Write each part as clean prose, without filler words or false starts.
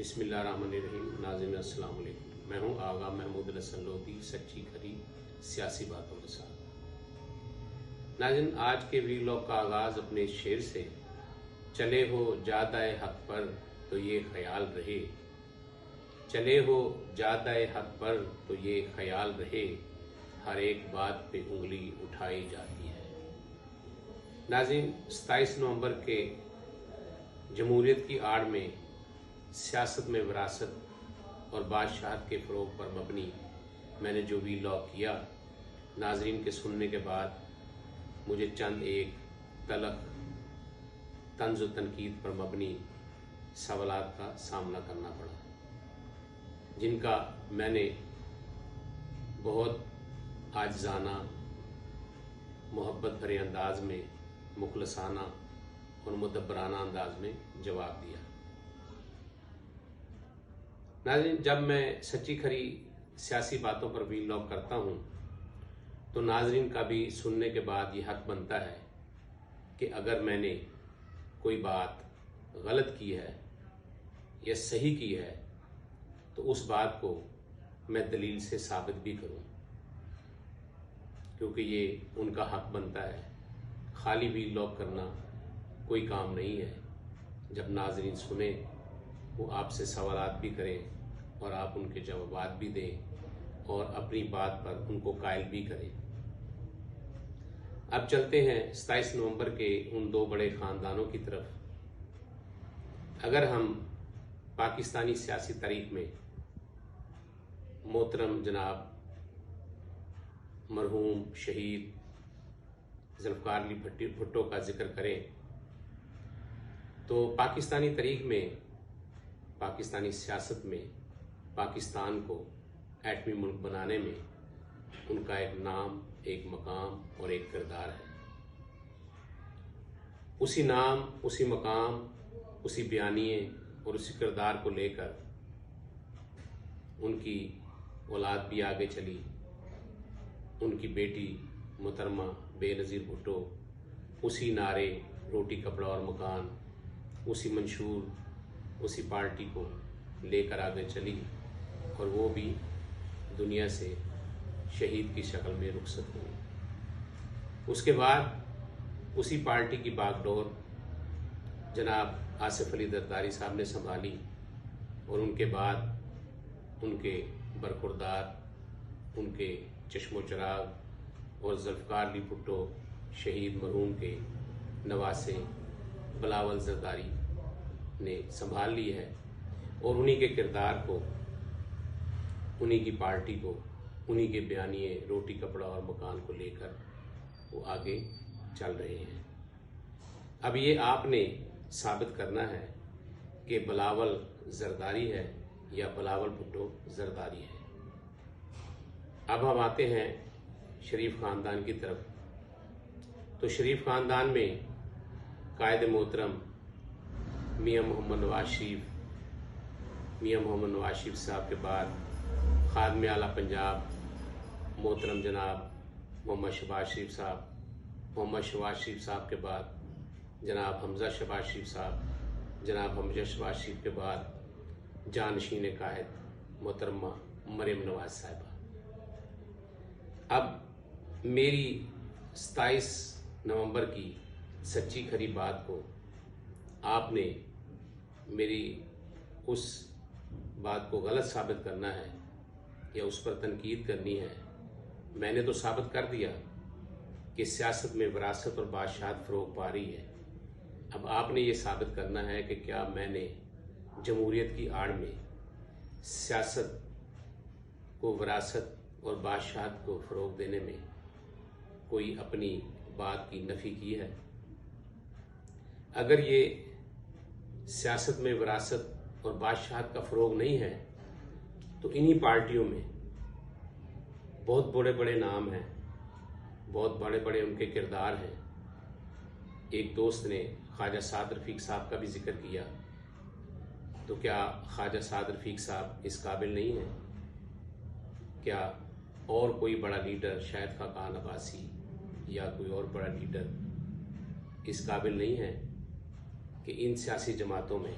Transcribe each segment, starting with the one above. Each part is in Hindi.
बिस्मिल्लाहिर्रहमानिर्रहीम। नाज़रीन अस्सलाम वालेकुम। मैं हूं आगा महमूद हसन लोधी, सच्ची खरी सियासी बातों के साथ। नाज़रीन, आज के वीलॉग का आगाज़ अपने शेर से, चले हो जादाए हक पर तो ये ख्याल रहे, चले हो जादाए हक पर तो ये ख्याल रहे, हर एक बात पे उंगली उठाई जाती है। नाज़रीन, 27 नवंबर के जमहूरियत की आड़ में सियासत में विरासत और बादशाहत के फ़रोग़ पर मबनी मैंने जो वीलॉग किया, नाज़रीन के सुनने के बाद मुझे चंद एक तलख तंज़ व तनकीद पर मबनी सवालात का सामना करना पड़ा, जिनका मैंने बहुत आजिज़ाना, मोहब्बत भरे अंदाज में, मुखलसाना और मुदब्बराना अंदाज में जवाब दिया। नाज़रीन, जब मैं सच्ची खरी सियासी बातों पर वीलॉग करता हूँ तो नाज़रीन का भी सुनने के बाद ये हक बनता है कि अगर मैंने कोई बात गलत की है या सही की है तो उस बात को मैं दलील से साबित भी करूँ, क्योंकि ये उनका हक बनता है। खाली वीलॉग करना कोई काम नहीं है। जब नाज़रीन सुने, वो आपसे सवालात भी करें और आप उनके जवाबात भी दें और अपनी बात पर उनको कायल भी करें। अब चलते हैं 27 नवंबर के उन दो बड़े ख़ानदानों की तरफ। अगर हम पाकिस्तानी सियासी तारीख में मोहतरम जनाब मरहूम शहीद ज़ुल्फ़िकार अली भुट्टो का जिक्र करें तो पाकिस्तानी तारीख में, पाकिस्तानी सियासत में पाकिस्तान को एटमी मुल्क बनाने में उनका एक नाम, एक मकाम और एक किरदार है। उसी नाम, उसी मकाम, उसी बयानिए और उसी किरदार को लेकर उनकी औलाद भी आगे चली। उनकी बेटी मोहतरमा बेनज़ीर भुट्टो उसी नारे रोटी कपड़ा और मकान, उसी मंशूर, उसी पार्टी को लेकर आगे चली और वो भी दुनिया से शहीद की शक्ल में रुखसत हुई। उसके बाद उसी पार्टी की बागडोर जनाब आसिफ अली जरदारी साहब ने संभाली और उनके बाद उनके बरखुरदार, उनके चश्मो चिराग और ज़ुल्फ़िकार अली भुट्टो शहीद मरहूम के नवासे बिलावल जरदारी ने संभाल ली है और उन्हीं के किरदार को, उन्हीं की पार्टी को, उन्हीं के बयानिए रोटी कपड़ा और मकान को लेकर वो आगे चल रहे हैं। अब ये आपने साबित करना है कि बिलावल जरदारी है या बिलावल भुट्टो जरदारी है। अब हम आते हैं शरीफ ख़ानदान की तरफ। तो शरीफ ख़ानदान में कायद मोहतरम मियाँ मोहम्मद नवाज शरीफ साहब के बाद खादम आला पंजाब मोहतरम जनाब मोहम्मद शहबाज शरीफ साहब, मोहम्मद शहबाज शरीफ साहब के बाद जनाब हमजा शहबाज शरीफ साहब, जनाब हमजा शहबाज शरीफ के बाद जानशीन कायद मोहतरमा मरियम नवाज साहिबा। अब मेरी 27 नवंबर की सच्ची खरी बात को आपने मेरी उस बात को गलत साबित करना है या उस पर तनकीद करनी है। मैंने तो साबित कर दिया कि सियासत में विरासत और बादशाहत फ़रोग़ पा रही है। अब आपने ये साबित करना है कि क्या मैंने जमहूरियत की आड़ में सियासत को, विरासत और बादशाहत को फ़रोग़ देने में कोई अपनी बात की नफ़ी की है। अगर ये सियासत में विरासत और बादशाहत का फ़रोग़ नहीं है तो इन्हीं पार्टियों में बहुत बड़े बड़े नाम हैं, बहुत बड़े बड़े उनके किरदार हैं। एक दोस्त ने ख्वाजा साद रफ़ीक साहब का भी जिक्र किया, तो क्या ख्वाजा साद रफ़ीक साहब इस काबिल नहीं है? क्या और कोई बड़ा लीडर, शायद खाकान अब्बासी या कोई और बड़ा लीडर इस काबिल नहीं है कि इन सियासी जमातों में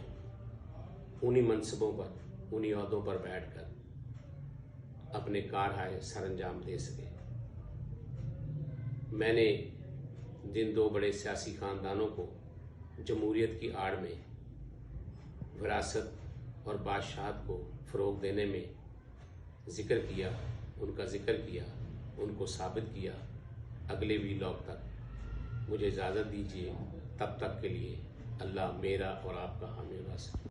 उन्हीं मनसबों पर, उन्हीं ओहदों पर बैठकर अपने कारहाय सरअंजाम दे सके। मैंने जिन दो बड़े सियासी खानदानों को जमहूरियत की आड़ में विरासत और बादशाहत को फ़रोग़ देने में ज़िक्र किया, उनका ज़िक्र किया, उनको साबित किया, अगले वीलॉग तक मुझे इजाज़त दीजिए। तब तक के लिए अल्लाह मेरा और आपका हामी वासिल।